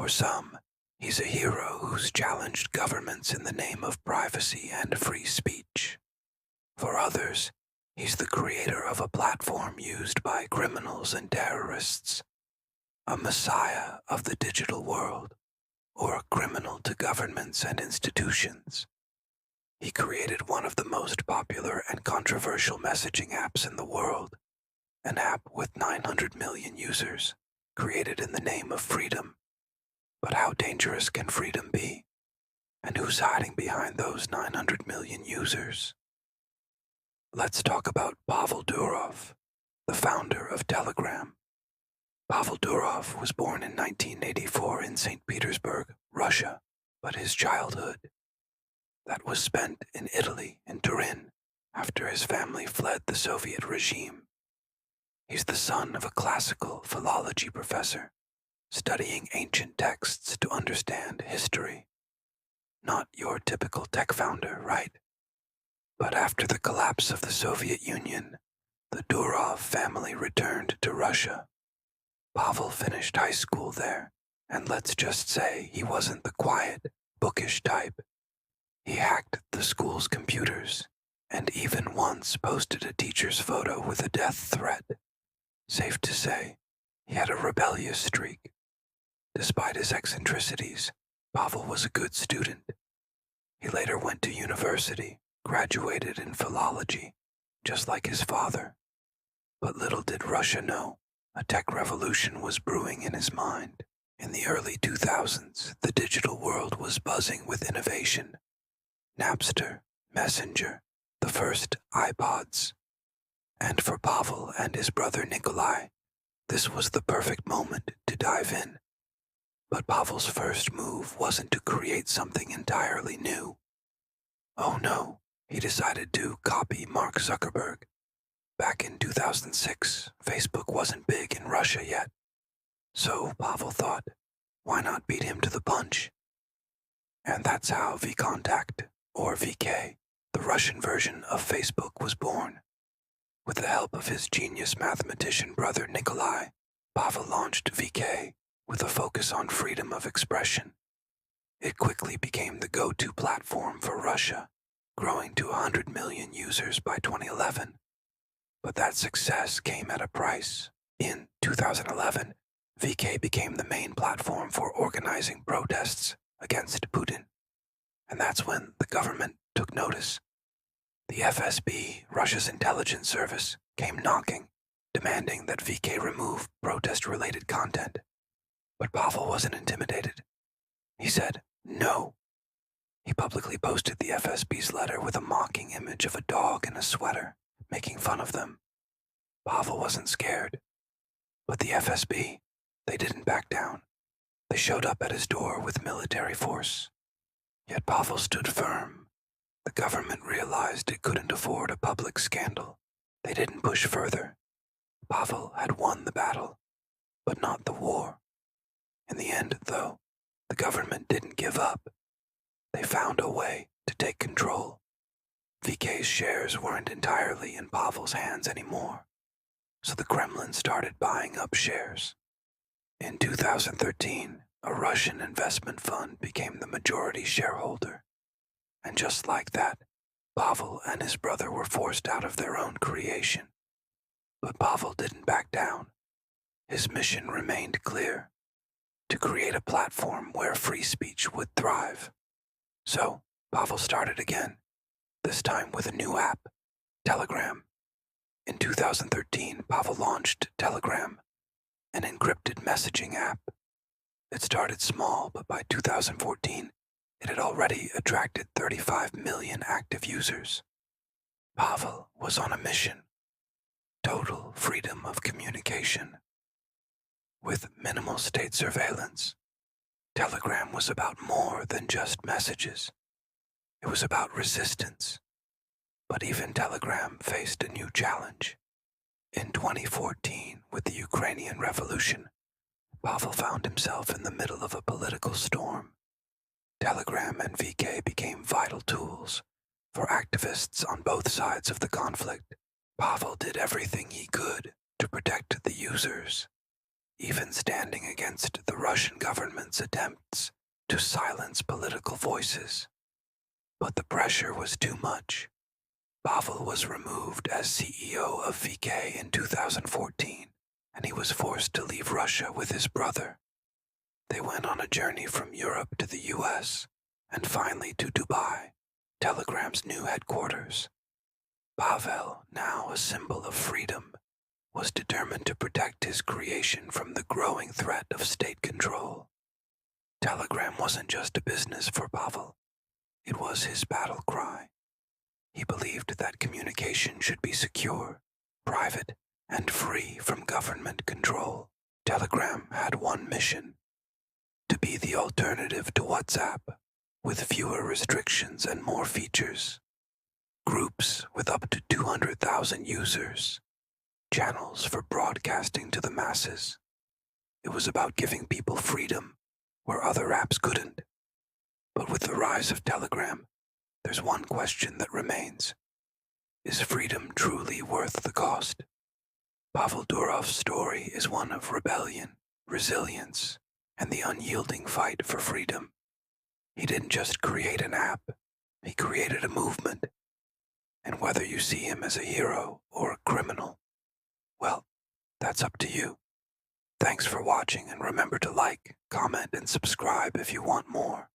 For some, he's a hero who's challenged governments in the name of privacy and free speech. For others, he's the creator of a platform used by criminals and terrorists, a messiah of the digital world, or a criminal to governments and institutions. He created one of the most popular and controversial messaging apps in the world, an app with 900 million users, created in the name of freedom. But how dangerous can freedom be? And who's hiding behind those 900 million users? Let's talk about Pavel Durov, the founder of Telegram. Pavel Durov was born in 1984 in St. Petersburg, Russia, but his childhood, that was spent in Italy, in Turin, after his family fled the Soviet regime. He's the son of a classical philology professor, studying ancient texts to understand history. Not your typical tech founder, right? But after the collapse of the Soviet Union, the Durov family returned to Russia. Pavel finished high school there, and let's just say he wasn't the quiet, bookish type. He hacked the school's computers, and even once posted a teacher's photo with a death threat. Safe to say, he had a rebellious streak. Despite his eccentricities, Pavel was a good student. He later went to university, graduated in philology, just like his father. But little did Russia know, a tech revolution was brewing in his mind. In the early 2000s, the digital world was buzzing with innovation. Napster, Messenger, the first iPods. And for Pavel and his brother Nikolai, this was the perfect moment to dive in. But Pavel's first move wasn't to create something entirely new. Oh no, he decided to copy Mark Zuckerberg. Back in 2006, Facebook wasn't big in Russia yet. So Pavel thought, why not beat him to the punch? And that's how VKontakte, or VK, the Russian version of Facebook, was born. With the help of his genius mathematician brother Nikolai, Pavel launched VK with a focus on freedom of expression. It quickly became the go-to platform for Russia, growing to 100 million users by 2011. But that success came at a price. In 2011, VK became the main platform for organizing protests against Putin. And that's when the government took notice. The FSB, Russia's intelligence service, came knocking, demanding that VK remove protest-related content. But Pavel wasn't intimidated. He said, no. He publicly posted the FSB's letter with a mocking image of a dog in a sweater, making fun of them. Pavel wasn't scared. But the FSB, they didn't back down. They showed up at his door with military force. Yet Pavel stood firm. The government realized it couldn't afford a public scandal. They didn't push further. Pavel had won the battle, but not the war. In the end, though, the government didn't give up. They found a way to take control. VK's shares weren't entirely in Pavel's hands anymore, so the Kremlin started buying up shares. In 2013, a Russian investment fund became the majority shareholder. And just like that, Pavel and his brother were forced out of their own creation. But Pavel didn't back down. His mission remained clear: to create a platform where free speech would thrive. So, Pavel started again, this time with a new app, Telegram. In 2013, Pavel launched Telegram, an encrypted messaging app. It started small, but by 2014, it had already attracted 35 million active users. Pavel was on a mission: total freedom of communication. With minimal state surveillance, Telegram was about more than just messages. It was about resistance. But even Telegram faced a new challenge. In 2014, with the Ukrainian Revolution, Pavel found himself in the middle of a political storm. Telegram and VK became vital tools for activists on both sides of the conflict. Pavel did everything he could to protect the users, even standing against the Russian government's attempts to silence political voices. But the pressure was too much. Pavel was removed as CEO of VK in 2014, and he was forced to leave Russia with his brother. They went on a journey from Europe to the US, and finally to Dubai, Telegram's new headquarters. Pavel, now a symbol of freedom, was determined to protect his creation from the growing threat of state control. Telegram wasn't just a business for Pavel. It was his battle cry. He believed that communication should be secure, private, and free from government control. Telegram had one mission: to be the alternative to WhatsApp, with fewer restrictions and more features. Groups with up to 200,000 users. Channels for broadcasting to the masses. It was about giving people freedom where other apps couldn't. But with the rise of Telegram, there's one question that remains. Is freedom truly worth the cost? Pavel Durov's story is one of rebellion, resilience, and the unyielding fight for freedom. He didn't just create an app, he created a movement. And whether you see him as a hero or a criminal, well, that's up to you. Thanks for watching, and remember to like, comment, and subscribe if you want more.